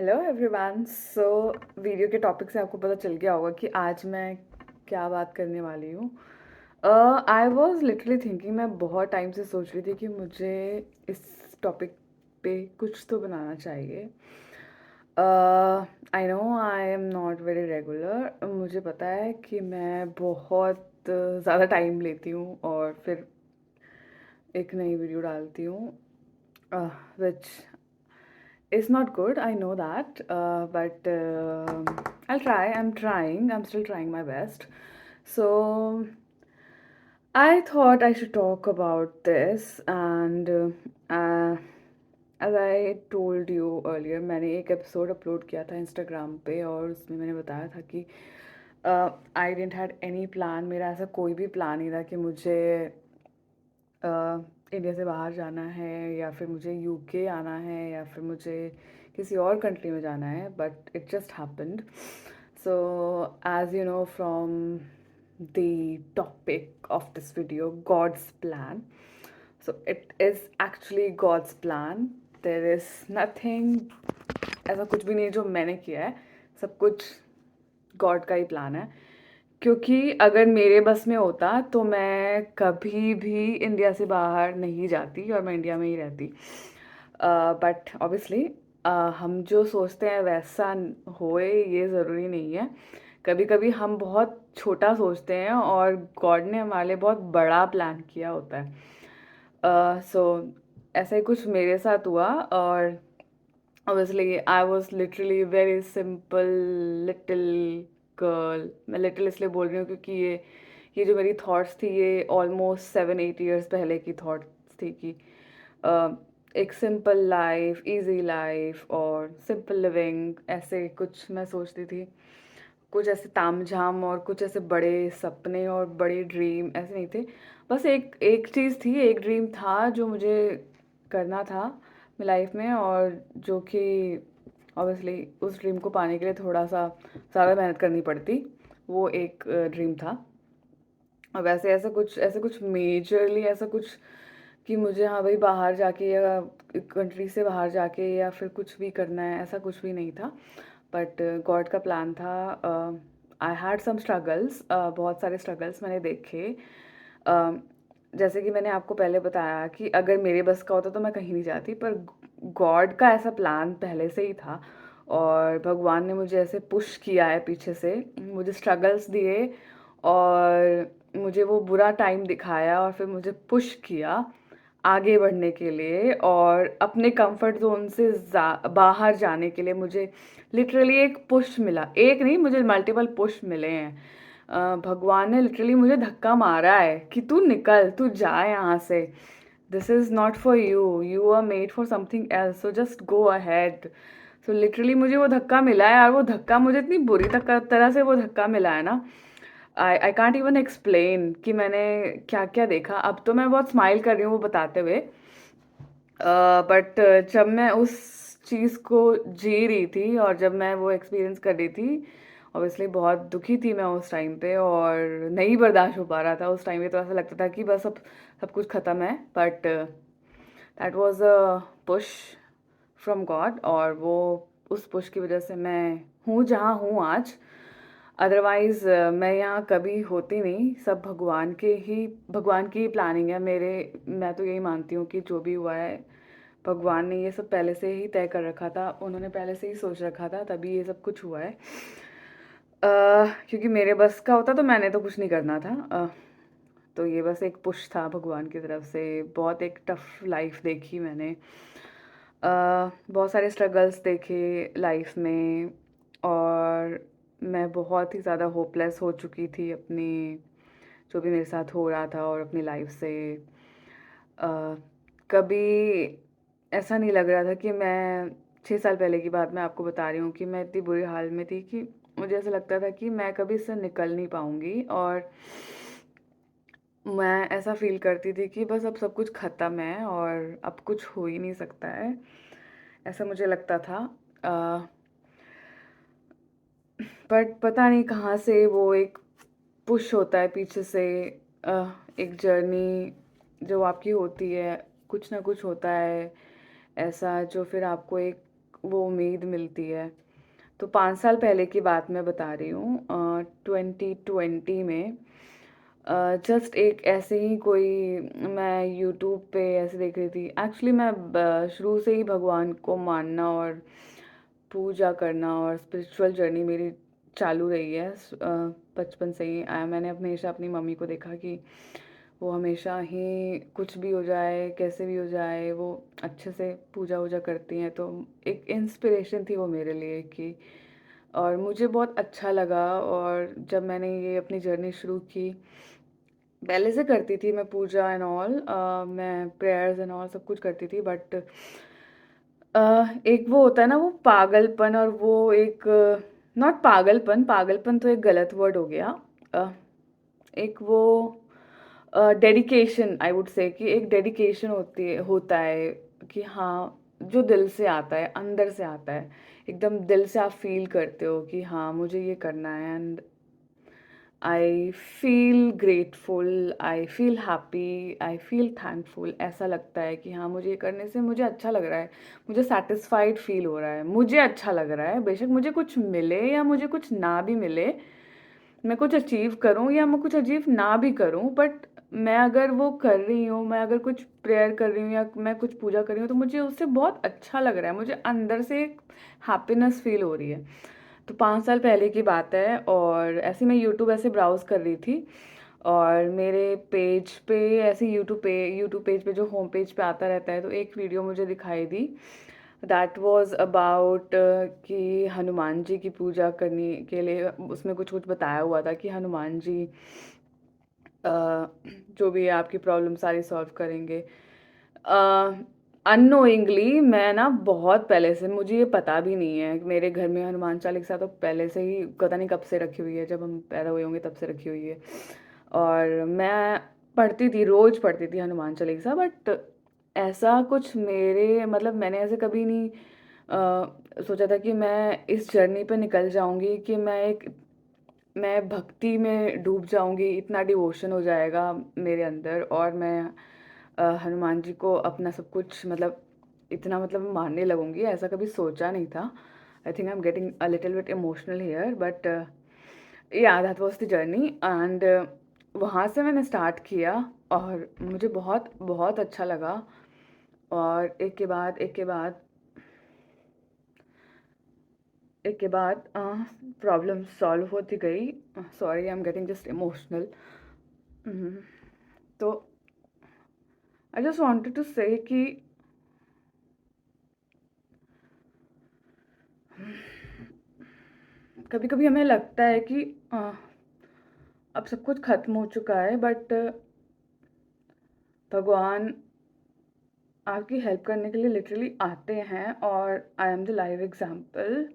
Hello everyone. So video के topic से आपको पता चल गया होगा कि आज मैं क्या बात करने वाली हूँ। आई वॉज लिटरली थिंकिंग, मैं बहुत टाइम से सोच रही थी कि मुझे इस टॉपिक पे कुछ तो बनाना चाहिए। I know I am not very regular, मुझे पता है कि मैं बहुत ज़्यादा टाइम लेती हूँ और फिर एक नई वीडियो डालती हूँ, विच is not good. I know that, but I'll try. I'm trying. I'm still trying my best. So I thought I should talk about this, and as I told you earlier, मैंने एक episode upload किया था Instagram पे और उसमें मैंने बताया था कि आई डेंट हैड एनी प्लान। मेरा ऐसा कोई भी प्लान नहीं था कि मुझे इंडिया से बाहर जाना है या फिर मुझे यूके आना है या फिर मुझे किसी और कंट्री में जाना है, but it just happened. So as you know from the topic of this video, God's plan, so it is actually God's plan. There is nothing, ऐसा कुछ भी नहीं जो मैंने किया है, सब कुछ गॉड का ही प्लान है। क्योंकि अगर मेरे बस में होता तो मैं कभी भी इंडिया से बाहर नहीं जाती और मैं इंडिया में ही रहती। बट ऑब्वियसली हम जो सोचते हैं वैसा होए ये ज़रूरी नहीं है। कभी कभी हम बहुत छोटा सोचते हैं और गॉड ने हमारे लिए बहुत बड़ा प्लान किया होता है। सो ऐसा ही कुछ मेरे साथ हुआ और obviously I was literally very simple little girl. मैं लिटिल इसलिए बोल रही हूँ क्योंकि ये जो मेरी थॉट्स थी ये ऑलमोस्ट 7-8 ईयर्स पहले की थॉट्स थी कि एक सिंपल लाइफ, इजी लाइफ और सिंपल लिविंग, ऐसे कुछ मैं सोचती थी। कुछ ऐसे तामझाम और कुछ ऐसे बड़े सपने और बड़े ड्रीम ऐसे नहीं थे। बस एक एक चीज़ थी, एक ड्रीम था जो मुझे करना था अपनी लाइफ में, और जो कि ऑब्वियसली उस ड्रीम को पाने के लिए थोड़ा सा ज़्यादा मेहनत करनी पड़ती। वो एक ड्रीम था। और वैसे ऐसा कुछ मेजरली ऐसा कुछ कि मुझे हाँ भाई बाहर जाके या कंट्री से बाहर जाके या फिर कुछ भी करना है, ऐसा कुछ भी नहीं था। बट गॉड का प्लान था। आई हैड सम स्ट्रगल्स, बहुत सारे स्ट्रगल्स मैंने देखे। जैसे कि मैंने आपको पहले बताया कि अगर मेरे बस का होता तो मैं कहीं नहीं जाती, पर गॉड का ऐसा प्लान पहले से ही था और भगवान ने मुझे ऐसे पुश किया है पीछे से, मुझे स्ट्रगल्स दिए और मुझे वो बुरा टाइम दिखाया और फिर मुझे पुश किया आगे बढ़ने के लिए और अपने कंफर्ट जोन से बाहर जाने के लिए। मुझे लिटरली एक पुश मिला, एक नहीं मुझे मल्टीपल पुश मिले हैं। भगवान ने लिटरली मुझे धक्का मारा है कि तू निकल, तू जा यहाँ से, this is not for you, you are made for something else, so just go ahead. So literally मुझे वो धक्का मिला है और वो धक्का मुझे इतनी बुरी तरह से वो धक्का मिला है ना, आई कांट इवन एक्सप्लेन कि मैंने क्या क्या देखा। अब तो मैं बहुत स्माइल कर रही हूँ वो बताते हुए, बट जब मैं उस चीज़ को जी रही थी और जब मैं वो एक्सपीरियंस कर रही थी, ऑब्वियसली बहुत दुखी थी मैं उस टाइम पे और नहीं बर्दाश्त हो पा रहा था। उस टाइम पे तो ऐसा लगता था कि बस अब सब कुछ ख़त्म है, but that was a push from God और वो उस पुश की वजह से मैं हूँ जहाँ हूँ आज। अदरवाइज़ मैं यहाँ कभी होती नहीं। सब भगवान की ही प्लानिंग है मेरे। मैं तो यही मानती हूँ कि जो भी हुआ है भगवान ने ये सब पहले से ही तय कर रखा था, उन्होंने पहले से ही सोच रखा था, तभी ये सब कुछ हुआ है। क्योंकि मेरे बस का होता तो मैंने तो कुछ नहीं करना था। तो ये बस एक पुश था भगवान की तरफ से। बहुत एक टफ लाइफ देखी मैंने, बहुत सारे स्ट्रगल्स देखे लाइफ में और मैं बहुत ही ज़्यादा होपलेस हो चुकी थी अपनी जो भी मेरे साथ हो रहा था और अपनी लाइफ से। कभी ऐसा नहीं लग रहा था कि मैं 6 साल पहले की बात मैं आपको बता रही हूँ कि मैं इतनी बुरी हाल में थी कि मुझे ऐसा लगता था कि मैं कभी इससे निकल नहीं पाऊँगी और मैं ऐसा फ़ील करती थी कि बस अब सब कुछ ख़त्म है और अब कुछ हो ही नहीं सकता है, ऐसा मुझे लगता था। बट पता नहीं कहाँ से वो एक पुश होता है पीछे से, एक जर्नी जो आपकी होती है, कुछ ना कुछ होता है ऐसा जो फिर आपको एक वो उम्मीद मिलती है। तो 5 साल पहले की बात मैं बता रही हूँ, 2020 में जस्ट एक ऐसे ही कोई, मैं यूट्यूब पे ऐसे देख रही थी। एक्चुअली मैं शुरू से ही भगवान को मानना और पूजा करना और स्पिरिचुअल जर्नी मेरी चालू रही है बचपन से ही। मैंने हमेशा अपनी मम्मी को देखा कि वो हमेशा ही कुछ भी हो जाए, कैसे भी हो जाए, वो अच्छे से पूजा वूजा करती हैं। तो एक इंस्पिरेशन थी वो मेरे लिए कि, और मुझे बहुत अच्छा लगा। और जब मैंने ये अपनी जर्नी शुरू की, पहले से करती थी मैं पूजा एंड ऑल, मैं प्रेयर्स एंड ऑल सब कुछ करती थी, बट एक वो होता है ना, वो पागलपन, और वो एक, नॉट पागलपन, पागलपन तो एक गलत वर्ड हो गया, अ, एक वो डेडिकेशन, आई वुड से कि एक डेडिकेशन होता है कि हाँ, जो दिल से आता है, अंदर से आता है, एकदम दिल से आप फील करते हो कि हाँ मुझे ये करना है। And I feel grateful, I feel happy, I feel thankful. ऐसा लगता है कि हाँ मुझे ये करने से मुझे अच्छा लग रहा है, मुझे सेटिस्फाइड फील हो रहा है, मुझे अच्छा लग रहा है। बेशक मुझे कुछ मिले या मुझे कुछ ना भी मिले, मैं कुछ अचीव करूँ या मैं कुछ अचीव ना भी करूँ, बट मैं अगर वो कर रही हूँ, मैं अगर कुछ प्रेयर कर रही हूँ या मैं कुछ पूजा कर रही हूँ, तो मुझे उससे बहुत अच्छा लग रहा है, मुझे अंदर से एक हैप्पीनेस फील हो रही है। तो 5 साल पहले की बात है, और ऐसे मैं यूट्यूब ऐसे ब्राउज़ कर रही थी, और मेरे पेज पे ऐसे यूट्यूब पेज पे जो होम पेज पे आता रहता है, तो एक वीडियो मुझे दिखाई दी। दैट वाज अबाउट कि हनुमान जी की पूजा करने के लिए उसमें कुछ कुछ बताया हुआ था कि हनुमान जी जो भी है आपकी प्रॉब्लम सारी सॉल्व करेंगे। अननोइंगली मैं ना बहुत पहले से, मुझे ये पता भी नहीं है, मेरे घर में हनुमान चालीसा तो पहले से ही पता नहीं कब से रखी हुई है, जब हम पैदा हुए होंगे तब से रखी हुई है। और मैं पढ़ती थी, रोज पढ़ती थी हनुमान चालीसा, बट ऐसा कुछ मेरे मतलब मैंने ऐसे कभी नहीं सोचा था कि मैं इस जर्नी पे निकल जाऊंगी, कि मैं भक्ति में डूब जाऊंगी, इतना डिवोशन हो जाएगा मेरे अंदर, और मैं हनुमान जी को अपना सब कुछ मतलब इतना मतलब मानने लगूंगी। ऐसा कभी सोचा नहीं था। I think I am getting a little bit emotional here, but yeah that was the journey. And वहाँ से मैंने स्टार्ट किया, और मुझे बहुत बहुत अच्छा लगा। और एक के बाद प्रॉब्लम सॉल्व होती गई। Sorry, I am getting just emotional. तो आई जस्ट वांटेड टू से कि कभी कभी हमें लगता है कि अब सब कुछ खत्म हो चुका है, बट भगवान आपकी हेल्प करने के लिए लिटरली आते हैं, और I am the live example,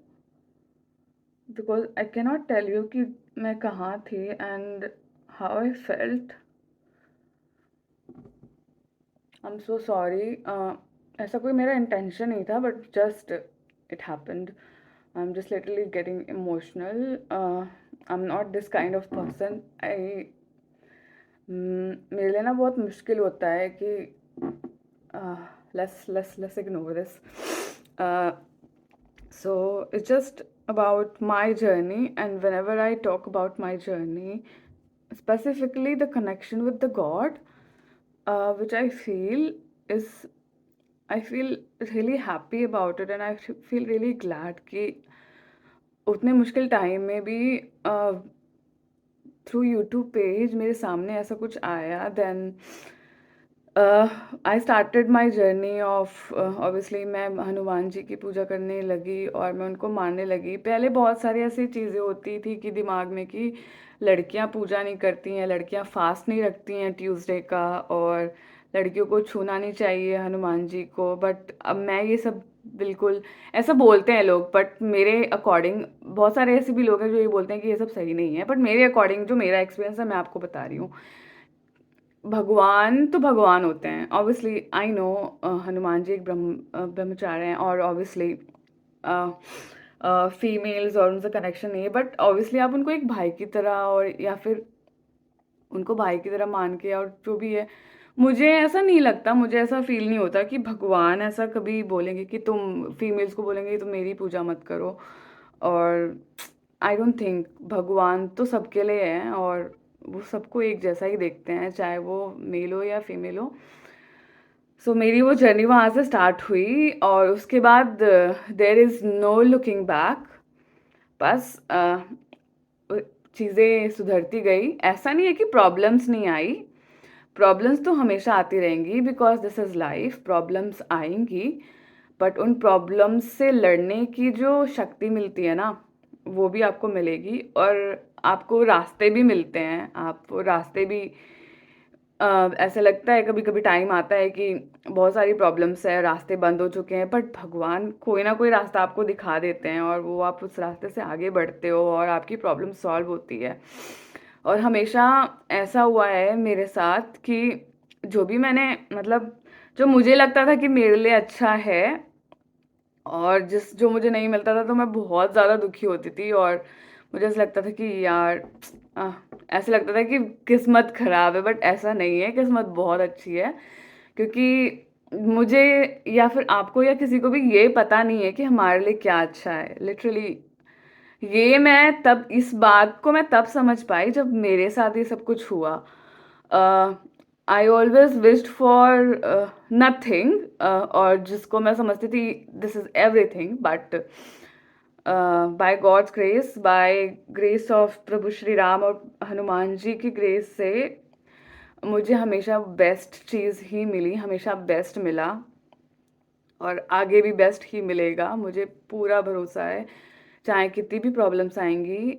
because I can not tell you कि मैं कहाँ थी and how I felt. I am so sorry. ऐसा कोई मेरा इंटेंशन नहीं था, but just it happened. I am just literally getting emotional. I am not this kind of person. मेरे लिए ना बहुत मुश्किल होता है कि let's ignore this. Uh, so it's just about my journey, and whenever I talk about my journey, specifically the connection with the God, which is I feel really happy about it, and I feel really glad कि उतने मुश्किल time में भी through YouTube page मेरे सामने ऐसा कुछ आया। Then I started my journey of, obviously मैं हनुमान जी की पूजा करने लगी और मैं उनको मानने लगी। पहले बहुत सारी ऐसी चीज़ें होती थी कि दिमाग में कि लड़कियां पूजा नहीं करती हैं, लड़कियां फास्ट नहीं रखती हैं ट्यूसडे का, और लड़कियों को छूना नहीं चाहिए हनुमान जी को। बट अब मैं ये सब बिल्कुल, ऐसा बोलते हैं लोग, बट मेरे अकॉर्डिंग बहुत सारे ऐसे भी लोग हैं जो ये बोलते हैं कि ये सब सही नहीं है, बट मेरे अकॉर्डिंग जो मेरा एक्सपीरियंस है मैं आपको बता रही हूँ। भगवान तो भगवान होते हैं, obviously I know. Hanuman ji एक ब्रह्मचारी हैं, और ऑब्वियसली फीमेल्स और उनसे कनेक्शन नहीं है, बट ऑब्वियसली आप उनको एक भाई की तरह, और या फिर उनको भाई की तरह मान के, और जो भी है मुझे ऐसा नहीं लगता, मुझे ऐसा फ़ील नहीं होता कि भगवान ऐसा कभी बोलेंगे कि तुम फीमेल्स को बोलेंगे कि तुम मेरी पूजा मत करो। और आई डोंट थिंक, भगवान तो सबके लिए हैं और वो सबको एक जैसा ही देखते हैं, चाहे वो मेल हो या फीमेल हो। सो मेरी वो जर्नी वहाँ से स्टार्ट हुई और उसके बाद there is no looking back. बस चीज़ें सुधरती गई। ऐसा नहीं है कि प्रॉब्लम्स नहीं आई, प्रॉब्लम्स तो हमेशा आती रहेंगी, because this is life, problems आएंगी। बट उन प्रॉब्लम्स से लड़ने की जो शक्ति मिलती है ना, वो भी आपको मिलेगी। और आपको रास्ते भी मिलते हैं, आप रास्ते भी ऐसा लगता है कभी कभी टाइम आता है कि बहुत सारी प्रॉब्लम्स है, रास्ते बंद हो चुके हैं, बट भगवान कोई ना कोई रास्ता आपको दिखा देते हैं और वो आप उस रास्ते से आगे बढ़ते हो और आपकी प्रॉब्लम सॉल्व होती है। और हमेशा ऐसा हुआ है मेरे साथ कि जो भी मैंने मतलब जो मुझे लगता था कि मेरे लिए अच्छा है और जिस जो मुझे नहीं मिलता था, तो मैं बहुत ज़्यादा दुखी होती थी। और मुझे ऐसा लगता था कि यार आ, ऐसा लगता था कि किस्मत खराब है, बट ऐसा नहीं है, किस्मत बहुत अच्छी है। क्योंकि मुझे या फिर आपको या किसी को भी ये पता नहीं है कि हमारे लिए क्या अच्छा है, लिटरली। ये मैं तब इस बात को मैं तब समझ पाई जब मेरे साथ ये सब कुछ हुआ। I always wished for nothing, और जिसको मैं समझती थी this is everything, but by God's grace, by grace of Prabhu Shri Ram और हनुमान जी की ग्रेस से मुझे हमेशा बेस्ट चीज़ ही मिली, हमेशा बेस्ट मिला और आगे भी बेस्ट ही मिलेगा, मुझे पूरा भरोसा है। चाहे कितनी भी प्रॉब्लम्स आएंगी,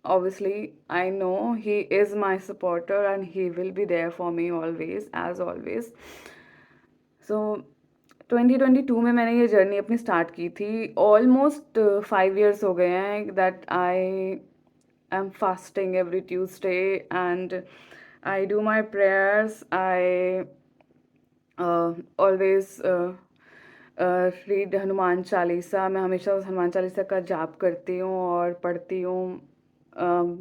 obviously I know he is my supporter and he will be there for me always, as always. So 2022 में मैंने ये जर्नी अपनी स्टार्ट की थी। ऑलमोस्ट 5 years हो गए हैं that I am fasting every Tuesday and I do my prayers, I always read Hanuman Chalisa. मैं हमेशा उस हनुमान चालीसा का जाप करती हूँ और पढ़ती हूँ।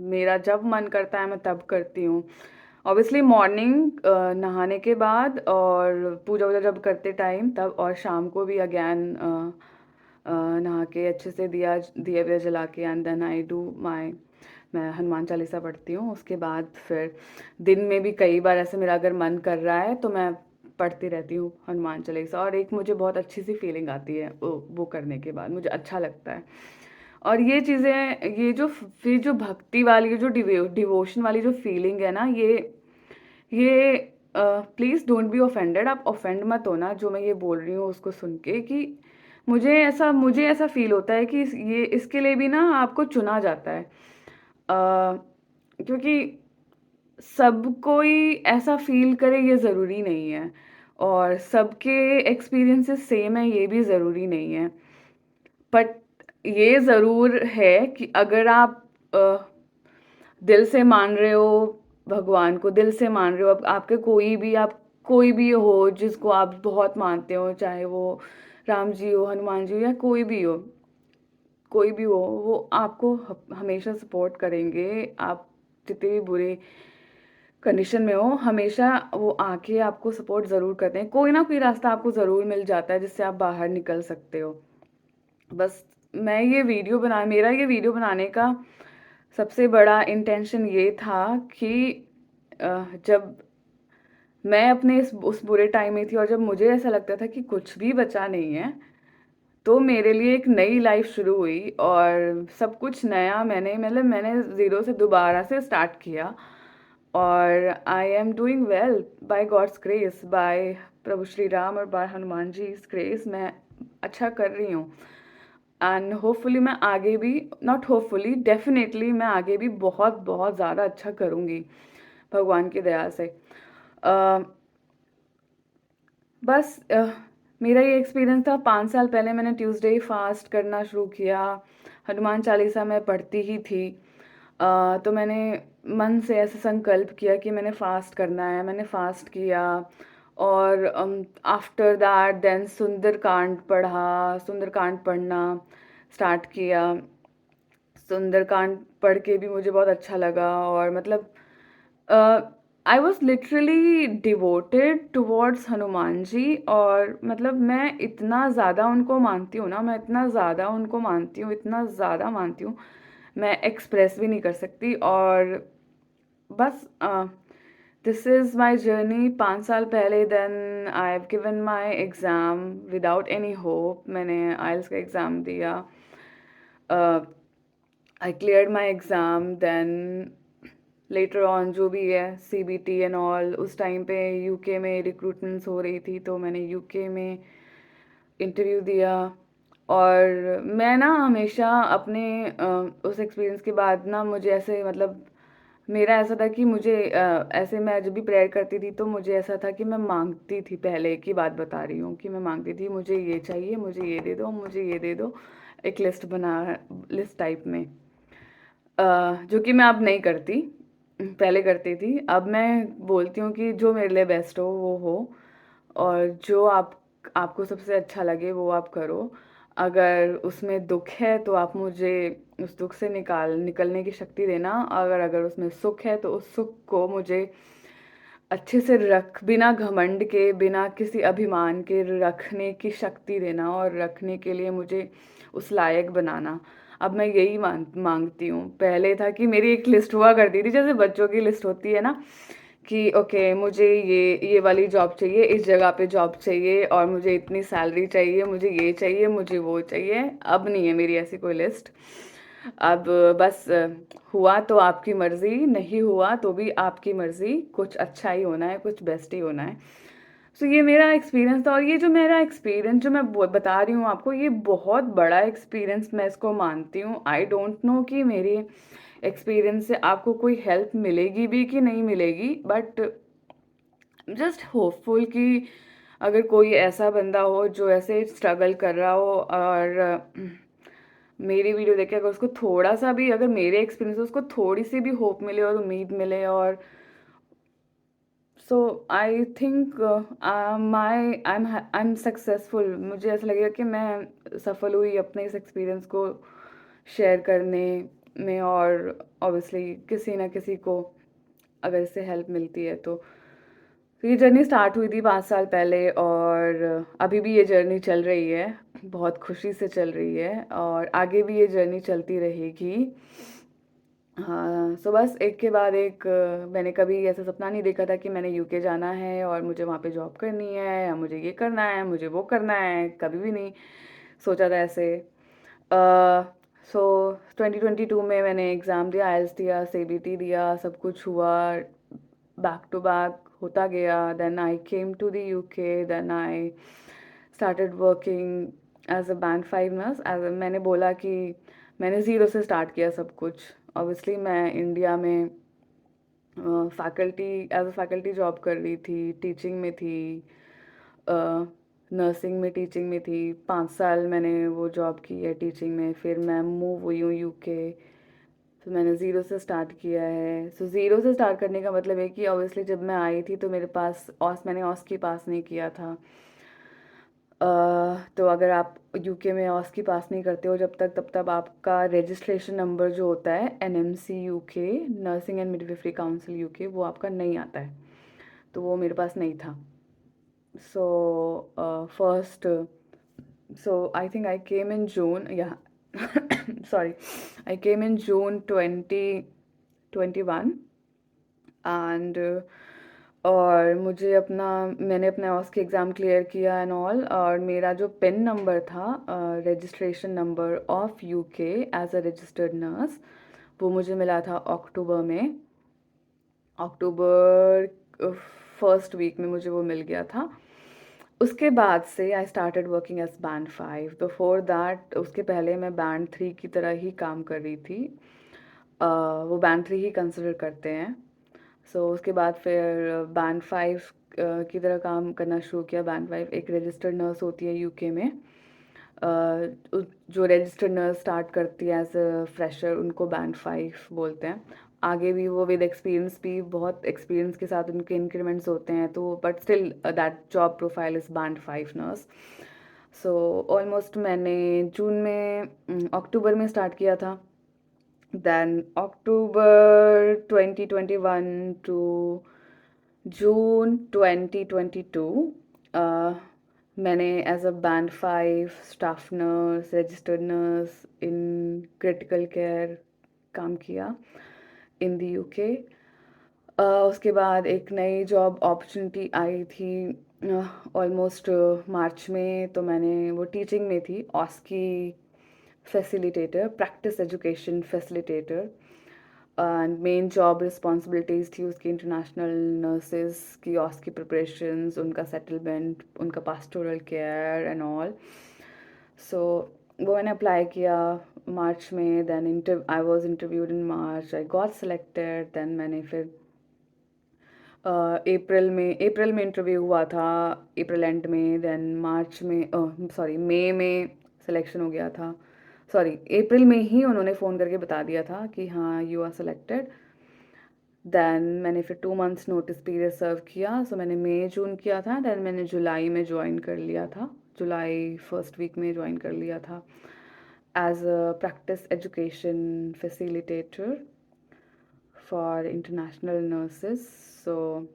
मेरा जब मन करता है मैं तब करती हूँ। ऑब्वियसली मॉर्निंग नहाने के बाद और पूजा वूजा जब करते टाइम तब, और शाम को भी अगैन नहा के अच्छे से दिया विया जला के and then I do my, मैं हनुमान चालीसा पढ़ती हूँ। उसके बाद फिर दिन में भी कई बार ऐसे मेरा अगर मन कर रहा है तो मैं पढ़ती रहती हूँ हनुमान चालीसा, और एक मुझे बहुत अच्छी सी फीलिंग आती है वो करने के बाद, मुझे अच्छा लगता है। और ये चीज़ें, ये जो भक्ति वाली, ये जो डिवोशन वाली जो फीलिंग है ना, ये प्लीज़ डोंट बी ऑफेंडेड, आप ऑफेंड मत होना जो मैं ये बोल रही हूँ उसको सुन के, कि मुझे ऐसा फील होता है कि ये इसके लिए भी ना आपको चुना जाता है। क्योंकि सब कोई ऐसा फील करे ये ज़रूरी नहीं है, और सबके एक्सपीरियंसेस सेम है ये भी ज़रूरी नहीं है। बट ये ज़रूर है कि अगर आप दिल से मान रहे हो, भगवान को दिल से मान रहे हो, आपके आप कोई भी हो जिसको आप बहुत मानते हो, चाहे वो राम जी हो, हनुमान जी हो, या कोई भी हो, वो आपको हमेशा सपोर्ट करेंगे। आप जितने भी बुरे कंडीशन में हो, हमेशा वो आके आपको सपोर्ट ज़रूर करते हैं। कोई ना कोई रास्ता आपको ज़रूर मिल जाता है जिससे आप बाहर निकल सकते हो। बस मेरा ये वीडियो बनाने का सबसे बड़ा इंटेंशन ये था कि जब मैं अपने इस उस बुरे टाइम में थी और जब मुझे ऐसा लगता था कि कुछ भी बचा नहीं है, तो मेरे लिए एक नई लाइफ शुरू हुई और सब कुछ नया, मैंने ज़ीरो से दोबारा से स्टार्ट किया। और I am doing well by God's grace, by Prabhu Shri Ram और बाय हनुमान जी ग्रेस, मैं अच्छा कर रही हूँ। एंड होपफुली मैं आगे भी, नॉट होपफुली, डेफिनेटली मैं आगे भी बहुत बहुत ज़्यादा अच्छा करूँगी भगवान की दया से। बस मेरा ये एक्सपीरियंस था। 5 साल पहले मैंने ट्यूसडे फास्ट करना शुरू किया। हनुमान चालीसा मैं पढ़ती ही थी। तो मैंने मन से ऐसे संकल्प किया कि मैंने फास्ट करना है, मैंने फास्ट किया। और आफ्टर दैट देन सुंदरकांड पढ़ा, सुंदरकांड पढ़ना स्टार्ट किया। सुंदरकांड पढ़ के भी मुझे बहुत अच्छा लगा। और मतलब I was literally devoted towards Hanuman ji. और मतलब मैं इतना ज़्यादा उनको मानती हूँ ना, मैं इतना ज़्यादा उनको मानती हूँ, इतना ज़्यादा मानती हूँ, मैं एक्सप्रेस भी नहीं कर सकती। और बस दिस इज़ माई जर्नी 5 साल पहले। Then I have given my exam without any hope. मैंने आइल्स का एग्ज़ाम दिया, I cleared my exam. Then later on जो भी है CBT एंड ऑल, उस टाइम पे यूके में रिक्रूटमेंट्स हो रही थी, तो मैंने यूके में इंटरव्यू दिया। और मैं ना हमेशा अपने उस एक्सपीरियंस के बाद ना, मुझे ऐसे मतलब मेरा ऐसा था कि मुझे ऐसे मैं जब भी प्रेयर करती थी तो मुझे ऐसा था कि मैं मांगती थी, पहले की बात बता रही हूँ, कि मैं मांगती थी मुझे ये चाहिए, मुझे ये दे दो, मुझे ये दे दो, एक लिस्ट बना, लिस्ट टाइप में। जो कि मैं अब नहीं करती, पहले करती थी। अब मैं बोलती हूँ कि जो मेरे लिए बेस्ट हो वो हो, और जो आपको सबसे अच्छा लगे वो आप करो। अगर उसमें दुख है तो आप मुझे उस दुख से निकलने की शक्ति देना। अगर अगर उसमें सुख है तो उस सुख को मुझे अच्छे से बिना घमंड के, बिना किसी अभिमान के रखने की शक्ति देना, और रखने के लिए मुझे उस लायक बनाना। अब मैं यही मांगती हूँ। पहले था कि मेरी एक लिस्ट हुआ करती थी, जैसे बच्चों की लिस्ट होती है ना, कि ओके मुझे ये वाली जॉब चाहिए, इस जगह पे जॉब चाहिए, और मुझे इतनी सैलरी चाहिए, मुझे ये चाहिए, मुझे वो चाहिए। अब नहीं है मेरी ऐसी कोई लिस्ट। अब बस हुआ तो आपकी मर्जी, नहीं हुआ तो भी आपकी मर्जी, कुछ अच्छा ही होना है, कुछ बेस्ट ही होना है। सो ये मेरा एक्सपीरियंस था। और ये जो मेरा एक्सपीरियंस जो मैं बता रही हूँ आपको, ये बहुत बड़ा एक्सपीरियंस मैं इसको मानती हूँ। आई डोंट नो कि मेरी एक्सपीरियंस से आपको कोई हेल्प मिलेगी भी कि नहीं मिलेगी, बट जस्ट होपफुल कि अगर कोई ऐसा बंदा हो जो ऐसे स्ट्रगल कर रहा हो, और मेरी वीडियो देख के अगर उसको थोड़ा सा भी, अगर मेरे एक्सपीरियंस से उसको थोड़ी सी भी होप मिले और उम्मीद मिले, और so I think I am successful. मुझे ऐसा लगेगा कि मैं सफल हुई अपने इस एक्सपीरियंस को शेयर करने में। और ऑब्वियसली किसी ना किसी को अगर इससे हेल्प मिलती है तो ये जर्नी स्टार्ट हुई थी 5 साल पहले, और अभी भी ये जर्नी चल रही है, बहुत खुशी से चल रही है, और आगे भी ये जर्नी चलती रहेगी। हाँ, सो बस एक के बाद एक मैंने कभी ऐसा सपना नहीं देखा था कि मैंने यूके जाना है और मुझे वहाँ पे जॉब करनी है, या मुझे ये करना है, मुझे वो करना है, कभी भी नहीं सोचा था ऐसे। सो 2022 में मैंने एग्ज़ाम दिया, आइल्स दिया, CBT दिया, सब कुछ हुआ, बैक टू बैक होता गया। Then I came to the UK, then I started working as a band 5 nurse. As मैंने बोला कि मैंने ज़ीरो से स्टार्ट किया सब कुछ। ऑब्वियसली मैं इंडिया में faculty as a faculty job कर रही थी, टीचिंग में थी, नर्सिंग में, टीचिंग में थी। 5 साल मैंने वो जॉब की है टीचिंग में। फिर मैं मूव हुई हूँ यूके, तो मैंने ज़ीरो से स्टार्ट किया है। सो ज़ीरो से स्टार्ट करने का मतलब है कि ऑब्वियसली जब मैं आई थी तो मेरे पास मैंने ऑस की पास नहीं किया था। तो अगर आप यूके में ऑस की पास नहीं करते हो जब तक, तब तक आपका रजिस्ट्रेशन नंबर जो होता है NMC UK, nursing and midwifery council UK, वो आपका नहीं आता है। तो वो मेरे पास नहीं था। So first, so I think I came in June, yeah, sorry, I came in June 2021, and और मुझे अपना मैंने अपने ऑस के एग्ज़ाम क्लियर किया एंड ऑल। और मेरा जो पिन नंबर था, registration number of UK as a registered nurse, वो मुझे मिला था अक्टूबर में। अक्टूबर फर्स्ट वीक में मुझे वो मिल गया था। उसके बाद से आई started working as band 5। Before that, उसके पहले मैं बैंड 3 की तरह ही काम कर रही थी। वो बैंड 3 ही कंसिडर करते हैं। उसके बाद फिर बैंड 5 की तरह काम करना शुरू किया। बैंड 5 एक रजिस्टर्ड नर्स होती है यूके में। जो रजिस्टर्ड नर्स स्टार्ट करती है एज अ फ्रेशर, उनको बैंड 5 बोलते हैं। आगे भी वो विद एक्सपीरियंस भी, बहुत एक्सपीरियंस के साथ उनके इंक्रीमेंट्स होते हैं, तो but still that job profile is band 5 nurse. Almost मैंने जून में, अक्टूबर में स्टार्ट किया था। देन अक्टूबर 2021 टू जून 2022 मैंने as a band 5 staff nurse registered nurse in critical care काम किया इन द यूके। उसके बाद एक नई जॉब अपॉर्चुनिटी आई थी ऑलमोस्ट मार्च में, तो मैंने वो टीचिंग में थी, OSCE facilitator, practice education facilitator. And main job responsibilities थी उसकी इंटरनेशनल नर्सेज की ऑस्की प्रिपरेशंस, उनका सेटलमेंट, उनका pastoral care and all. So वो मैंने अप्लाई किया मार्च में, then I was interviewed in March, I got selected. Then मैंने फिर अप्रैल में इंटरव्यू हुआ था, अप्रैल एंड में, देन मार्च में, सॉरी मई में सिलेक्शन हो गया था। सॉरी, अप्रैल में ही उन्होंने फ़ोन करके बता दिया था कि हाँ यू आर सेलेक्टेड। देन मैंने फिर 2 मंथ्स नोटिस पीरियड सर्व किया। सो मैंने मई जून किया था, देन मैंने जुलाई में ज्वाइन कर लिया था, जुलाई फर्स्ट वीक में ज्वाइन कर लिया था as a practice education facilitator for international nurses. So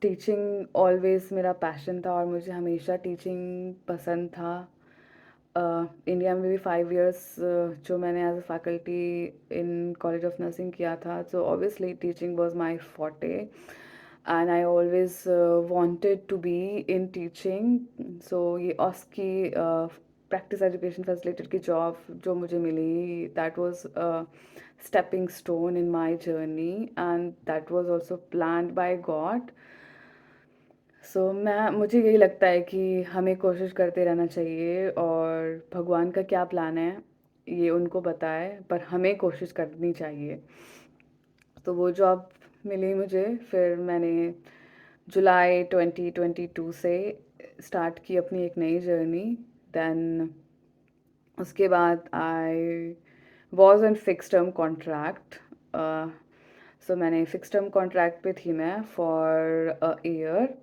teaching always मेरा पैशन था और मुझे हमेशा टीचिंग पसंद था। इंडिया में भी 5 इयर्स जो मैंने as a faculty in college of nursing किया था, so obviously teaching was my forte and I always wanted to be in teaching. So ये ऑस्की प्रैक्टिस एजुकेशन फैसिलिटेटर की जॉब जो मुझे मिली, that was stepping stone in my journey and that was also planned by God. सो मुझे यही लगता है कि हमें कोशिश करते रहना चाहिए और भगवान का क्या प्लान है ये उनको पता है, पर हमें कोशिश करनी चाहिए। तो वो जॉब मिली मुझे, फिर मैंने जुलाई 2022 से स्टार्ट की अपनी एक नई जर्नी। देन उसके बाद I was an fix term contract. So मैंने फिक्स टर्म कॉन्ट्रैक्ट पे थी मैं फॉर अ ईयर।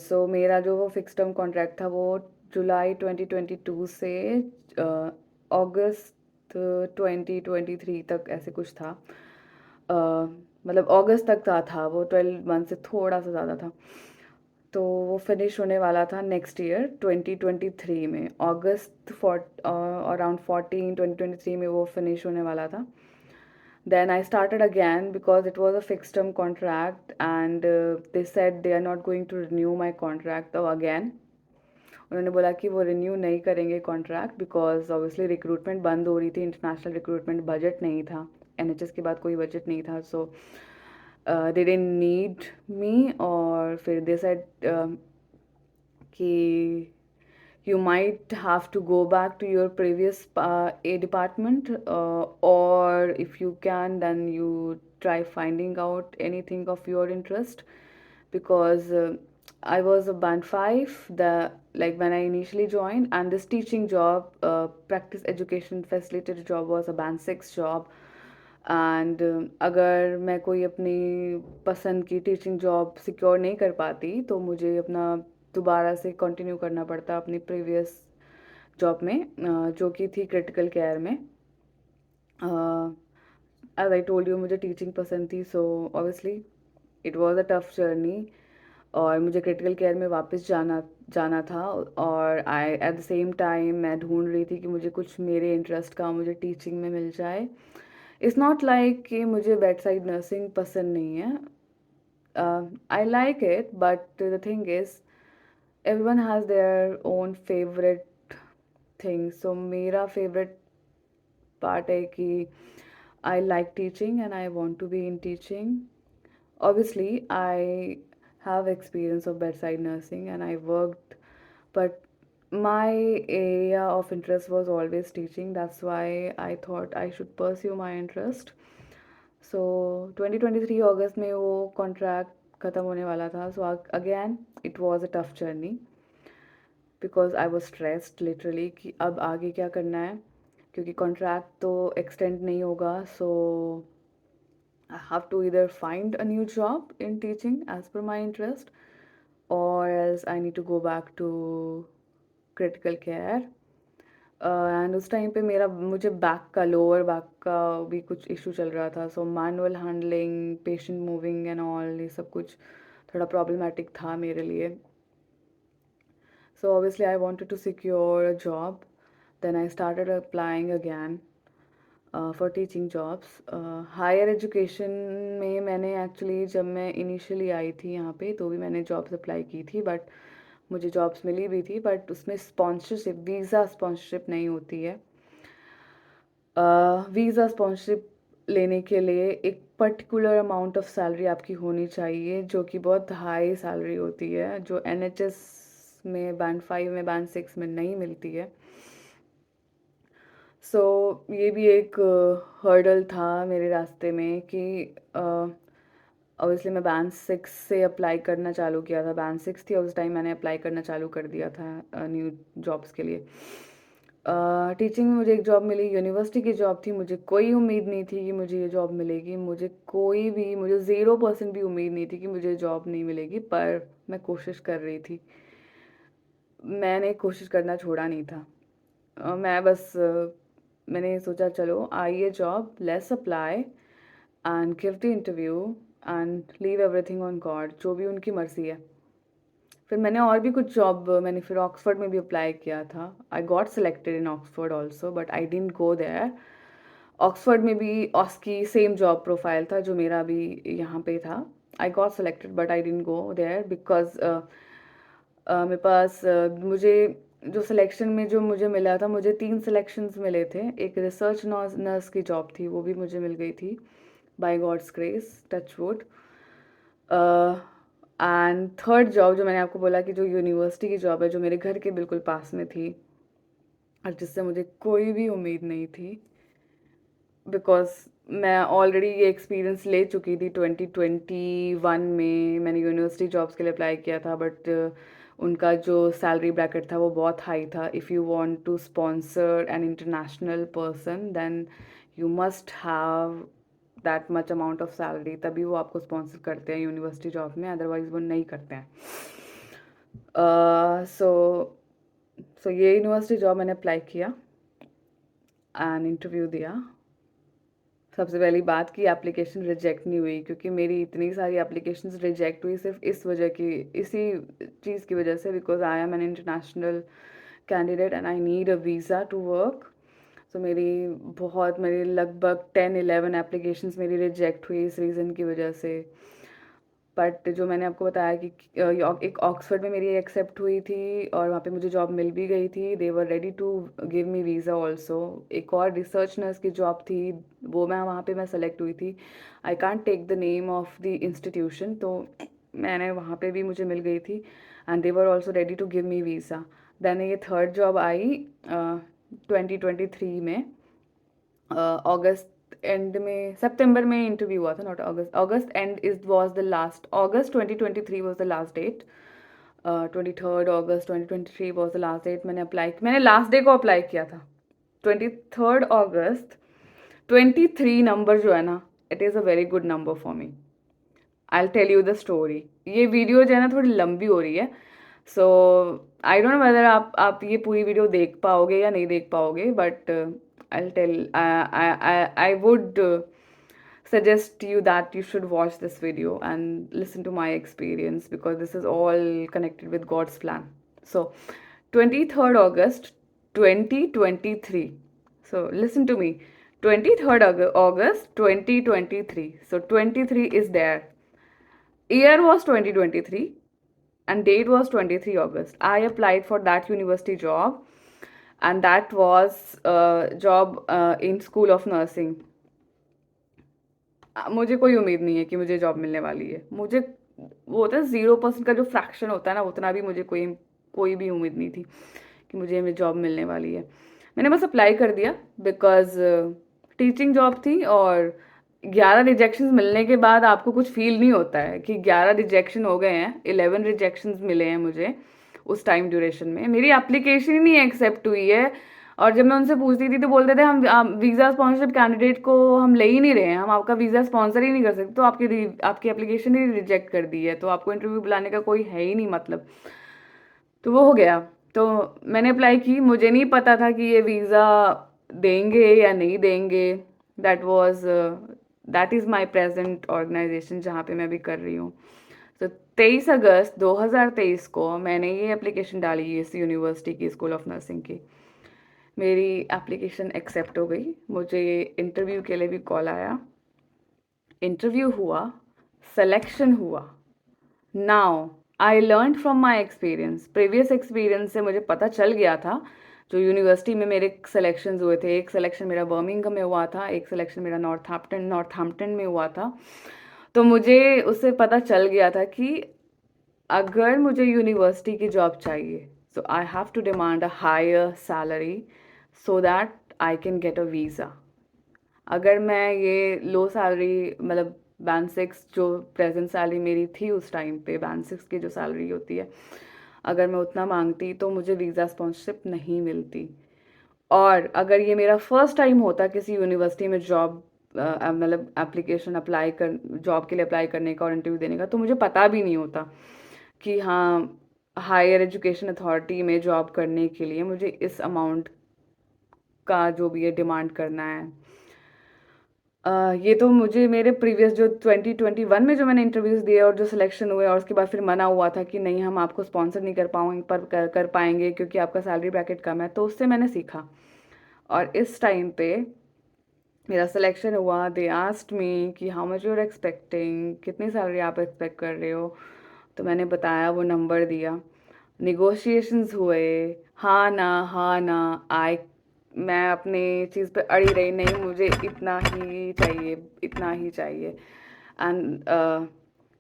सो मेरा जो वो फिक्स टर्म कॉन्ट्रैक्ट था वो जुलाई 2022 से अगस्त 2023 तक ऐसे कुछ था। मतलब अगस्त तक था वो, 12 मंथ से थोड़ा सा ज़्यादा था। तो वो फिनिश होने वाला था नेक्स्ट ईयर 2023 में, अगस्त अराउंड 2023 में वो फिनिश होने वाला था। Then I started again because it was a fixed term contract and they said they are not going to renew my contract. तो again उन्होंने बोला कि वो रिन्यू नहीं करेंगे कॉन्ट्रैक्ट बिकॉज ऑब्वियसली रिक्रूटमेंट बंद हो रही थी, इंटरनेशनल रिक्रूटमेंट, बजट नहीं था, एनएचएस के बाद कोई बजट नहीं था। सो दे डिडंट नीड मी। और फिर दे सेड कि you might have to go back to your previous A department, or if you can, then you try finding out anything of your interest because I was a band 5 the like when I initially joined, and this teaching job, practice education facilitator job, was a band 6 job. And अगर मैं कोई अपनी पसंद की teaching job secure नहीं कर पाती तो मुझे अपना दोबारा से कंटिन्यू करना पड़ता अपनी प्रीवियस जॉब में, जो कि थी क्रिटिकल केयर में। एज आई टोल्ड यू मुझे टीचिंग पसंद थी, so obviously it was a tough journey और मुझे क्रिटिकल केयर में वापस जाना जाना था। और आई एट द सेम टाइम मैं ढूंढ रही थी कि मुझे कुछ मेरे इंटरेस्ट का मुझे टीचिंग में मिल जाए। इट्स नॉट लाइक कि मुझे बेड साइड नर्सिंग पसंद नहीं है, I like it, but the thing is everyone has their own favorite thing. So मेरा favorite part है कि I like teaching and I want to be in teaching. Obviously I have experience of bedside nursing and I worked, but my area of interest was always teaching. That's why I thought I should pursue my interest. So 2023 अगस्त में वो contract ख़त्म होने वाला था। So again it was a tough journey because I was stressed literally कि अब आगे क्या करना है, क्योंकि कॉन्ट्रैक्ट तो एक्सटेंड नहीं होगा। सो आई हैव टू इधर find a new job in teaching as per my interest, or else I need to go back to critical care. And उस टाइम पे मुझे बैक का, लोअर बैक का भी कुछ इशू चल रहा था, so manual handling, patient moving and all, ये सब कुछ थोड़ा प्रॉब्लमेटिक था मेरे लिए. So obviously I wanted to secure a job. Then I started applying again for teaching jobs. Higher education में मैंने एक्चुअली, जब मैं इनिशियली आई थी यहाँ पे, तो भी मैंने जॉब्स अप्लाई की थी, बट मुझे जॉब्स मिली भी थी, बट उसमें स्पॉन्सरशिप, वीज़ा स्पॉन्सरशिप नहीं होती है. वीज़ा स्पॉन्सरशिप लेने के लिए एक पर्टिकुलर अमाउंट ऑफ सैलरी आपकी होनी चाहिए, जो कि बहुत हाई सैलरी होती है, जो NHS में बैंड 5 में, बैंड 6 में नहीं मिलती है. सो ये भी एक हर्डल था मेरे रास्ते में कि ऑब्वियसली मैं बैंड 6 से अप्लाई करना चालू किया था. बैंड 6 थी उस टाइम, मैंने अप्लाई करना चालू कर दिया था न्यू जॉब्स के लिए. टीचिंग में मुझे एक जॉब मिली, यूनिवर्सिटी की जॉब थी. मुझे कोई उम्मीद नहीं थी कि मुझे ये जॉब मिलेगी. मुझे 0% भी उम्मीद नहीं थी कि मुझे जॉब नहीं मिलेगी, पर मैं कोशिश कर रही थी. मैंने कोशिश करना छोड़ा नहीं था. मैंने सोचा चलो आई ये job, let's apply and give the interview and leave everything on God, जो भी उनकी मर्ज़ी है. फिर मैंने और भी कुछ जॉब, मैंने फिर ऑक्सफोर्ड में भी अप्लाई किया था. I got selected in Oxford also, but I didn't go there. Oxford में भी ऑस्की सेम जॉब प्रोफाइल था जो मेरा भी यहाँ पे था. I got selected but I didn't go there because मेरे पास मुझे जो सिलेक्शन में जो मुझे मिला था, मुझे 3 सिलेक्शंस मिले थे. एक रिसर्च नर्स की जॉब थी, वो भी मुझे मिल गई थी by God's grace, touch wood. And third job जो मैंने आपको बोला कि जो यूनिवर्सिटी की जॉब है, जो मेरे घर के बिल्कुल पास में थी और जिससे मुझे कोई भी उम्मीद नहीं थी, बिकॉज मैं ऑलरेडी ये एक्सपीरियंस ले चुकी थी. 2021 में मैंने यूनिवर्सिटी जॉब्स के लिए अप्लाई किया था, बट उनका जो सैलरी ब्रैकेट था वो बहुत हाई था. If you want to sponsor an international person, then you must have that much amount of salary, तभी वो आपको स्पॉन्सर करते हैं यूनिवर्सिटी जॉब में, अदरवाइज़ वो नहीं करते हैं. सो ये यूनिवर्सिटी जॉब मैंने अप्लाई किया एंड इंटरव्यू दिया. सबसे पहली बात कि एप्लीकेशन रिजेक्ट नहीं हुई, क्योंकि मेरी इतनी सारी एप्लीकेशंस रिजेक्ट हुई सिर्फ इसी चीज़ की वजह से, because I am an international candidate and I need a visa to work. So मेरी लगभग 10-11 एप्लीकेशंस मेरी रिजेक्ट हुई इस रीज़न की वजह से. बट जो मैंने आपको बताया कि एक ऑक्सफोर्ड में मेरी एक्सेप्ट हुई थी और वहाँ पे मुझे जॉब मिल भी गई थी. They were ready to give me visa also. एक और रिसर्च नर्स की जॉब थी, वो वहाँ पे मैं सेलेक्ट हुई थी. I can't take the name of the institution, तो मैंने वहाँ पे भी मुझे मिल गई थी and they were also ready to give me visa. Then ये थर्ड जॉब आई 2023 में, अगस्त एंड में, सितंबर में इंटरव्यू हुआ था, not August. August end is was the last, August 2023 was the last date. 23 August 2023 was the last date. मैंने last day को apply किया था 23 अगस्त. 23 नंबर जो है ना, it is a very good number for me. I tell you the story. ये video जो है ना थोड़ी लंबी हो रही है, so I don't know whether आप ये पूरी वीडियो देख पाओगे या नहीं देख पाओगे, but I tell I would suggest you that you should watch this video and listen to my experience, because this is all connected with God's plan. So 23rd August 2023. So listen to me. 23rd August 2023. So 23 is there. Year was 2023 and date was 23 August. I applied for that university job, and that was a job in School of Nursing. मुझे कोई उम्मीद नहीं है कि मुझे job मिलने वाली है. मुझे वो होता है 0% का जो फ्रैक्शन होता है ना, उतना भी मुझे कोई भी उम्मीद नहीं थी कि मुझे जॉब मिलने वाली है. मैंने बस अप्लाई कर दिया बिकॉज टीचिंग जॉब थी, और 11 रिजेक्शंस मिलने के बाद आपको कुछ फील नहीं होता है कि 11 रिजेक्शन हो गए हैं. 11 रिजेक्शंस मिले हैं मुझे उस टाइम ड्यूरेशन में. मेरी एप्लीकेशन ही नहीं एक्सेप्ट हुई है, और जब मैं उनसे पूछती थी तो बोलते थे हम वीज़ा स्पॉन्सरशिप कैंडिडेट को हम ले ही नहीं रहे हैं, हम आपका वीज़ा स्पॉन्सर ही नहीं कर सकते, तो आपकी एप्लीकेशन ही रिजेक्ट कर दी है, तो आपको इंटरव्यू बुलाने का कोई है ही नहीं मतलब. तो वो हो गया. तो मैंने अप्लाई की, मुझे नहीं पता था कि ये वीज़ा देंगे या नहीं देंगे। That was that is my present organisation जहाँ पे मैं अभी कर रही हूँ। तो 23 अगस्त 2023 को मैंने ये एप्लीकेशन डाली इस यूनिवर्सिटी की, स्कूल ऑफ नर्सिंग की। मेरी एप्लीकेशन एक्सेप्ट हो गई, मुझे इंटरव्यू के लिए भी कॉल आया, इंटरव्यू हुआ, सिलेक्शन हुआ। Now I learn from my experience, previous experience से मुझे पता चल गया था। जो यूनिवर्सिटी में मेरे सिलेक्शंस हुए थे, एक सिलेक्शन मेरा बर्मिंघम में हुआ था, एक सिलेक्शन मेरा नॉर्थहैम्पटन में हुआ था। तो मुझे उससे पता चल गया था कि अगर मुझे यूनिवर्सिटी की जॉब चाहिए, so I have to demand a higher salary so that I can get a visa. अगर मैं ये लो सैलरी, मतलब बैंड सिक्स जो प्रेजेंट सैलरी मेरी थी उस टाइम पे, बैंड सिक्स की जो सैलरी होती है, अगर मैं उतना मांगती तो मुझे वीज़ा स्पॉन्सरशिप नहीं मिलती। और अगर ये मेरा फर्स्ट टाइम होता किसी यूनिवर्सिटी में जॉब, मतलब एप्लीकेशन अप्लाई कर, जॉब के लिए अप्लाई करने का और इंटरव्यू देने का, तो मुझे पता भी नहीं होता कि हाँ, हायर एजुकेशन अथॉरिटी में जॉब करने के लिए मुझे इस अमाउंट का जो भी है डिमांड करना है। ये तो मुझे मेरे प्रीवियस जो 2021 में जो मैंने इंटरव्यूज़ दिए और जो सिलेक्शन हुए और उसके बाद फिर मना हुआ था कि नहीं, हम आपको स्पॉन्सर नहीं कर पाएंगे, पर कर पाएंगे क्योंकि आपका सैलरी ब्रैकेट कम है, तो उससे मैंने सीखा। और इस टाइम पे मेरा सिलेक्शन हुआ, दे आस्क्ड मी कि how much you are expecting, कितनी सैलरी आप एक्सपेक्ट कर रहे हो। तो मैंने बताया, वो नंबर दिया, निगोशिएशंस हुए, हाँ ना, आई मैं अपनी चीज़ पे अड़ी रही, नहीं मुझे इतना ही चाहिए, इतना ही चाहिए। And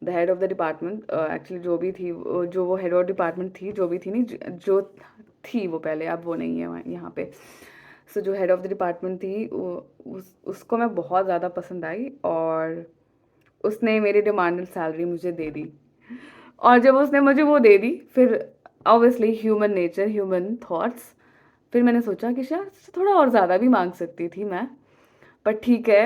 the head of the department, actually जो भी थी, जो वो हेड ऑफ डिपार्टमेंट थी, जो भी थी नहीं, जो थी वो पहले, अब वो नहीं है यहाँ पे। सो जो हेड ऑफ द डिपार्टमेंट थी, उसको मैं बहुत ज़्यादा पसंद आई और उसने मेरी डिमांडेड सैलरी मुझे दे दी। और जब उसने मुझे वो दे दी, फिर obviously human nature, human thoughts, फिर मैंने सोचा कि शायद थोड़ा और ज़्यादा भी मांग सकती थी मैं, पर ठीक है।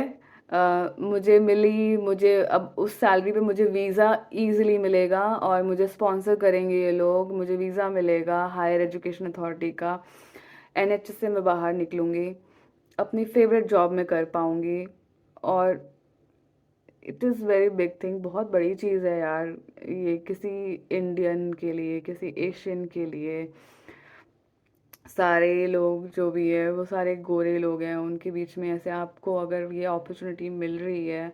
मुझे मिली, मुझे अब उस सैलरी पे मुझे वीज़ा इजीली मिलेगा और मुझे स्पॉन्सर करेंगे ये लोग, मुझे वीज़ा मिलेगा हायर एजुकेशन अथॉरिटी का, एनएच से मैं बाहर निकलूँगी, अपनी फेवरेट जॉब में कर पाऊँगी। और it is very big thing, बहुत बड़ी चीज़ है यार ये, किसी इंडियन के लिए, किसी एशियन के लिए। सारे लोग जो भी है वो सारे गोरे लोग हैं, उनके बीच में ऐसे आपको अगर ये अपॉर्चुनिटी मिल रही है,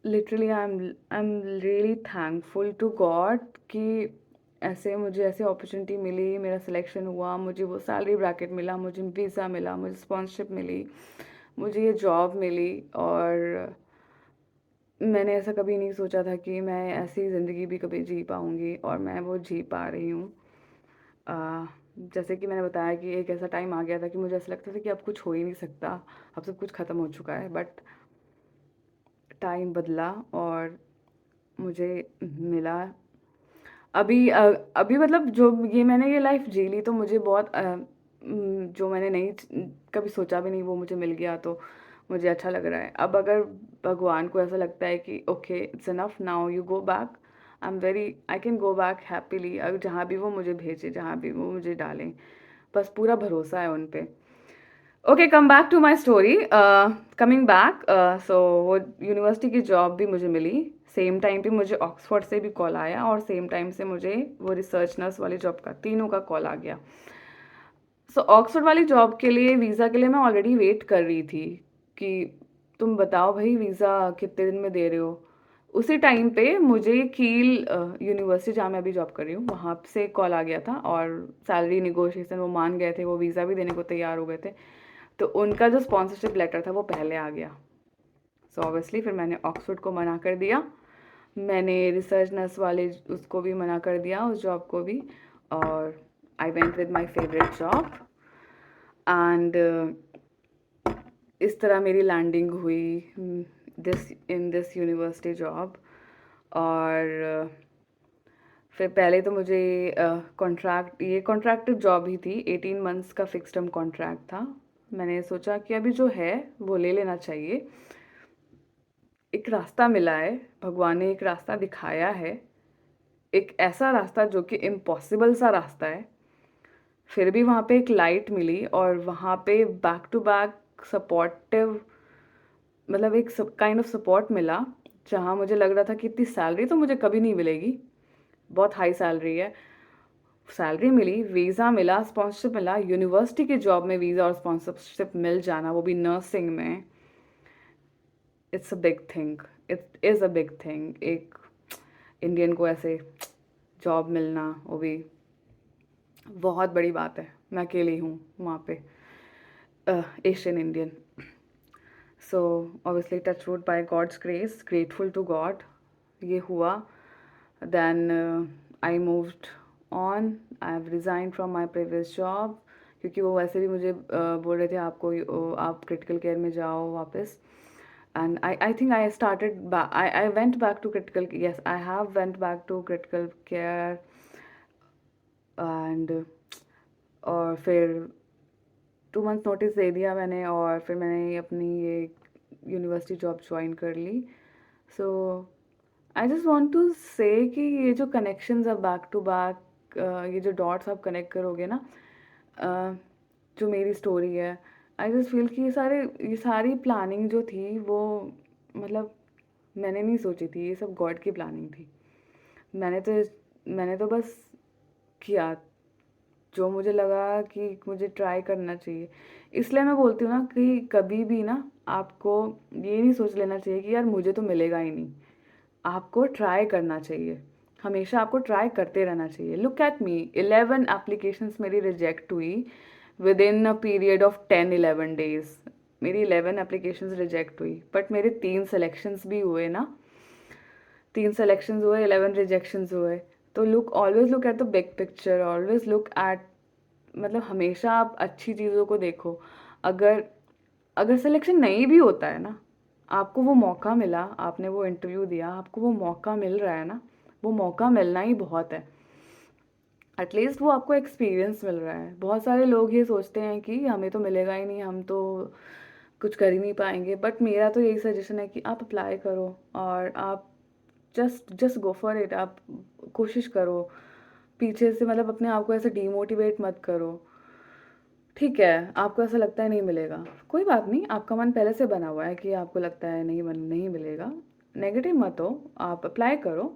literally I am really thankful to God कि ऐसे मुझे ऐसे अपॉर्चुनिटी मिली, मेरा सिलेक्शन हुआ, मुझे वो सैलरी ब्रैकेट मिला, मुझे वीज़ा मिला, मुझे स्पॉन्सरशिप मिली, मुझे ये जॉब मिली। और मैंने ऐसा कभी नहीं सोचा था कि मैं ऐसी ज़िंदगी भी कभी जी पाऊँगी, और मैं वो जी पा रही हूँ। अ, जैसे कि मैंने बताया कि एक ऐसा टाइम आ गया था कि मुझे ऐसा लगता था कि अब कुछ हो ही नहीं सकता, अब सब कुछ ख़त्म हो चुका है, बट टाइम बदला और मुझे मिला। अभी अभी मतलब जो ये मैंने ये लाइफ जी ली, तो मुझे बहुत जो मैंने नहीं कभी सोचा भी नहीं वो मुझे मिल गया, तो मुझे अच्छा लग रहा है। अब अगर भगवान को ऐसा लगता है कि okay it's enough, now you go back, I can go back happily. अब जहाँ भी वो मुझे भेजे, जहाँ भी वो मुझे डालें, बस पूरा भरोसा है उन पे। Okay, come back to my story. Coming back, so वो यूनिवर्सिटी की जॉब भी मुझे मिली, सेम टाइम पे मुझे ऑक्सफोर्ड से भी कॉल आया और सेम टाइम से मुझे वो रिसर्च नर्स वाली जॉब का, तीनों का कॉल आ गया। सो ऑक्सफोर्ड वाली जॉब के लिए, वीज़ा के लिए मैं ऑलरेडी वेट कर रही थी कि तुम बताओ भाई वीज़ा कितने दिन में दे रहे हो। उसी टाइम पे मुझे कील यूनिवर्सिटी जहाँ मैं अभी जॉब कर रही हूँ वहाँ से कॉल आ गया था, और सैलरी निगोशिएशन वो मान गए थे, वो वीज़ा भी देने को तैयार हो गए थे। तो उनका जो स्पॉन्सरशिप लेटर था वो पहले आ गया। सो ऑब्वियसली फिर मैंने ऑक्सफोर्ड को मना कर दिया, मैंने रिसर्च नर्स वाले उसको भी मना कर दिया, उस जॉब को भी, और I went with my favourite job. And इस तरह मेरी लैंडिंग हुई दिस यूनिवर्सिटी जॉब। और फिर पहले तो मुझे ये कॉन्ट्रैक्टेड जॉब ही थी, 18 मंथ्स का फिक्स टर्म कॉन्ट्रैक्ट था। मैंने सोचा कि अभी जो है वो ले लेना चाहिए, एक रास्ता मिला है, भगवान ने एक रास्ता दिखाया है, एक ऐसा रास्ता जो कि इम्पॉसिबल सा रास्ता है, फिर भी वहाँ पे एक लाइट मिली और वहाँ पे बैक टू बैक सपोर्टिव, मतलब एक काइंड ऑफ सपोर्ट मिला, जहाँ मुझे लग रहा था कि इतनी सैलरी तो मुझे कभी नहीं मिलेगी, बहुत हाई सैलरी है। सैलरी मिली, वीज़ा मिला, स्पॉन्सरशिप मिला, यूनिवर्सिटी की जॉब में वीज़ा और स्पॉन्सरशिप मिल जाना, वो भी नर्सिंग में। It's a big thing, it is a big thing. एक इंडियन को ऐसे जॉब मिलना, वो भी बहुत बड़ी बात है। मैं अकेली हूँ वहाँ पे, Asian Indian. So obviously touch wood, by God's grace, grateful to God ये हुआ। Then I moved on, I have resign from my previous job, क्योंकि वो वैसे भी मुझे बोल रहे थे आपको आप क्रिटिकल केयर में जाओ वापस। And I think I started back, I went back to critical, yes, I have went back to critical care, and और फिर 2 मंथ नोटिस दे दिया मैंने, और फिर मैंने अपनी ये यूनिवर्सिटी जॉब ज्वाइन कर ली। सो आई जस्ट वांट टू से कि ये जो कनेक्शंस अब बैक टू बैक, ये जो डॉट्स आप कनेक्ट करोगे ना, जो मेरी स्टोरी है, आई जस्ट फील कि ये सारी प्लानिंग जो थी वो, मतलब मैंने नहीं सोची थी, ये सब गॉड की प्लानिंग थी। मैंने तो बस किया जो मुझे लगा कि मुझे ट्राई करना चाहिए। इसलिए मैं बोलती हूँ ना कि कभी भी ना आपको ये नहीं सोच लेना चाहिए कि यार मुझे तो मिलेगा ही नहीं। आपको ट्राई करना चाहिए, हमेशा आपको ट्राई करते रहना चाहिए। लुक एट मी, 11 एप्लीकेशंस मेरी रिजेक्ट हुई with in a period of 10-11 days. मेरी 11 एप्लीकेशंस रिजेक्ट हुई, बट मेरे 3 सिलेक्शंस भी हुए ना, 3 सिलेक्शंस हुए, 11 रिजेक्शंस हुए। तो always look at the big picture, always look at, मतलब हमेशा आप अच्छी चीज़ों को देखो। अगर अगर सिलेक्शन नहीं भी होता है ना, आपको वो मौका मिला, आपने वो इंटरव्यू दिया, आपको वो मौका मिल रहा है ना, वो मौका मिलना ही बहुत है। एटलीस्ट वो आपको एक्सपीरियंस मिल रहा है। बहुत सारे लोग ये सोचते हैं कि हमें तो मिलेगा ही नहीं, हम तो कुछ कर ही नहीं पाएंगे, बट मेरा तो यही सजेशन है कि आप अप्लाई करो, और आप just just go for it. आप कोशिश करो, पीछे से मतलब अपने आप को ऐसे डीमोटिवेट मत करो। ठीक है, आपको ऐसा लगता है नहीं मिलेगा, कोई बात नहीं, आपका मन पहले से बना हुआ है कि आपको लगता है नहीं मिलेगा। नेगेटिव मत हो, आप अप्लाई करो।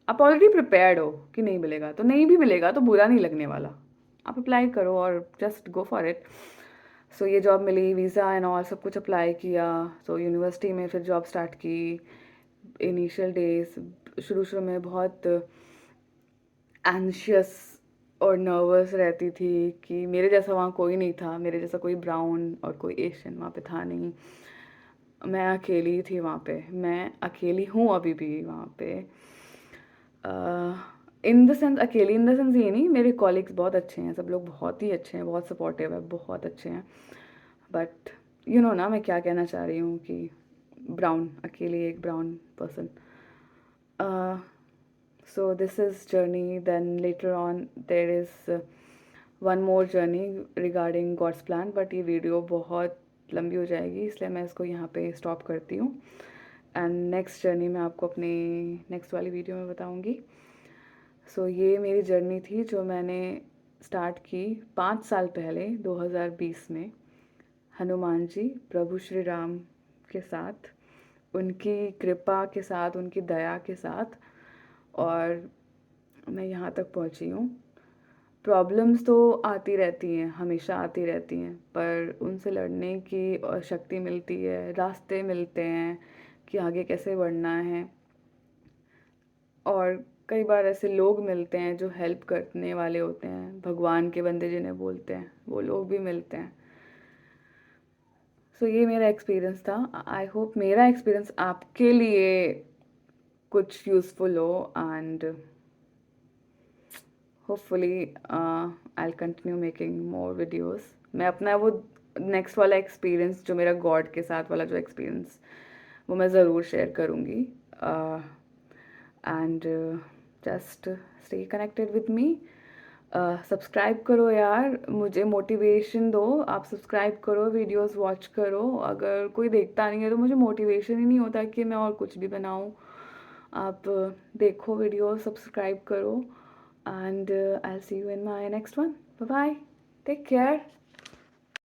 आप ऑलरेडी प्रिपेयर्ड हो कि नहीं मिलेगा, तो नहीं भी मिलेगा तो बुरा नहीं लगने वाला। आप अप्लाई करो और just go for it. So ये जॉब मिली, वीज़ा एंड ऑल सब कुछ अप्लाई किया, तो यूनिवर्सिटी में फिर जॉब स्टार्ट की। इनिशियल डेज, शुरू में बहुत एंशियस और नर्वस रहती थी कि मेरे जैसा वहाँ कोई नहीं था, मेरे जैसा कोई ब्राउन और कोई एशियन वहाँ पे था नहीं। मैं अकेली थी वहाँ पे, मैं अकेली हूँ अभी भी वहाँ पे। इन द सेंस अकेली, इन द सेंस ये नहीं, मेरे कॉलीग्स बहुत अच्छे हैं, सब लोग बहुत ही अच्छे हैं, बहुत सपोर्टिव है, बहुत अच्छे हैं। बट यू नो ना मैं क्या कहना चाह रही हूँ कि ब्राउन, अकेली एक brown person. So this is journey, then later on there is one more journey regarding God's plan, but ये वीडियो बहुत लंबी हो जाएगी, इसलिए मैं इसको यहाँ पे स्टॉप करती हूँ। एंड नेक्स्ट जर्नी मैं आपको अपनी नेक्स्ट वाली वीडियो में बताऊँगी। सो ये मेरी जर्नी थी जो मैंने स्टार्ट की 5 साल पहले 2020 में, हनुमान जी प्रभु श्री राम के साथ, उनकी कृपा के साथ, उनकी दया के साथ, और मैं यहाँ तक पहुँची हूँ। प्रॉब्लम्स तो आती रहती हैं, हमेशा आती रहती हैं, पर उनसे लड़ने की शक्ति मिलती है, रास्ते मिलते हैं कि आगे कैसे बढ़ना है। और कई बार ऐसे लोग मिलते हैं जो हेल्प करने वाले होते हैं, भगवान के बंदे जिन्हें बोलते हैं, वो लोग भी मिलते हैं। सो ये मेरा एक्सपीरियंस था। आई होप मेरा एक्सपीरियंस आपके लिए कुछ यूज़फुल हो, and hopefully I continue making more videos. मैं अपना वो नेक्स्ट वाला एक्सपीरियंस, जो मेरा गॉड के साथ वाला जो एक्सपीरियंस, वो मैं ज़रूर शेयर करूँगी। And just stay connected with me. Subscribe करो यार, मुझे मोटिवेशन दो, आप सब्सक्राइब करो, वीडियोस वॉच करो। अगर कोई देखता नहीं है तो मुझे मोटिवेशन ही नहीं होता कि मैं और कुछ भी बनाऊँ। आप देखो वीडियो, सब्सक्राइब करो, and I'll see you in my next one. Bye bye. Take care.